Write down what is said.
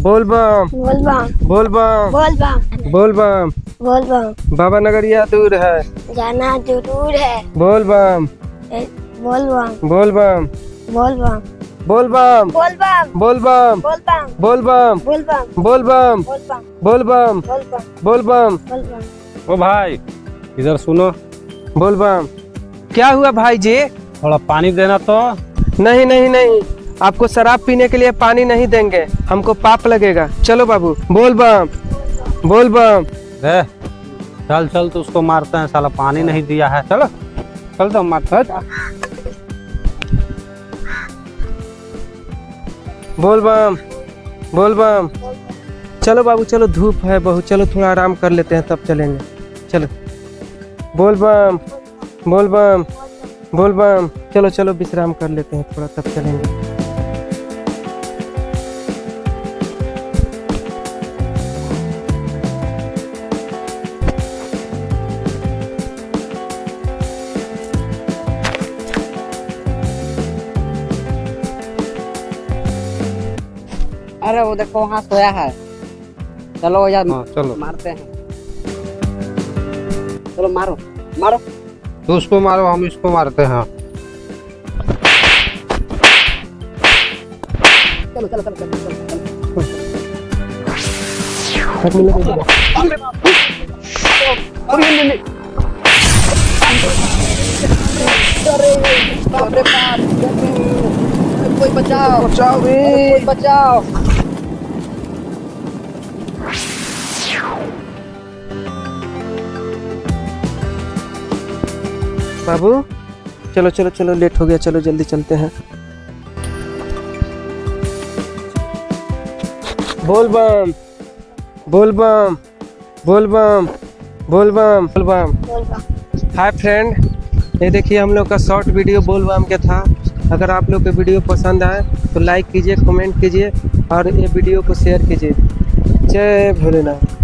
बोल बम बोल बम बोल बम बोल बम बोल बम। बोल बम बाबा नगरिया दूर है, जाना जरूर है। बोल बम बोल बम बोल बम बोल बम बोल बम बोल बम बोल बम बोल बम बोल बम बोल बम बोल बम बोल बम बोल बम बोल बम बोल बम बोल बम। ओ भाई इधर सुनो, बोल बम। क्या हुआ भाई जी? थोड़ा पानी देना तो। नहीं नहीं नहीं, आपको शराब पीने के लिए पानी नहीं देंगे, हमको पाप लगेगा। चलो बाबू, बोल बम बोल बम। दे चल चल, तो उसको मारते हैं, साला पानी नहीं दिया है। चलो चल तो मारते हैं। बोल बम बोल बम। चलो बाबू चलो, धूप है बहुत, चलो थोड़ा आराम कर लेते हैं तब चलेंगे। चलो बोल बम बोल बम बोल बम। चलो चलो विश्राम कर लेते हैं थोड़ा तब चलेंगे। अरे वो देखो वहाँ सोया है, चलो यार हाँ चलो, मारते हैं। चलो मारो मारो। तो उसको मारो, हम इसको मारते हैं। चलो चलो चलो चलो चलो। बाप रे बाप, कोई बचाओ बचाओ, कोई बचाओ। बाबू चलो चलो चलो, लेट हो गया, चलो जल्दी चलते हैं। बोल बम बोल बम बोल बम बोल बम बोल बम। बोल बम। हाय फ्रेंड, ये देखिए हम लोग का शॉर्ट वीडियो बोल बम के था। अगर आप लोग के वीडियो पसंद आए तो लाइक कीजिए, कमेंट कीजिए और ये वीडियो को शेयर कीजिए। जय भोलेनाथ।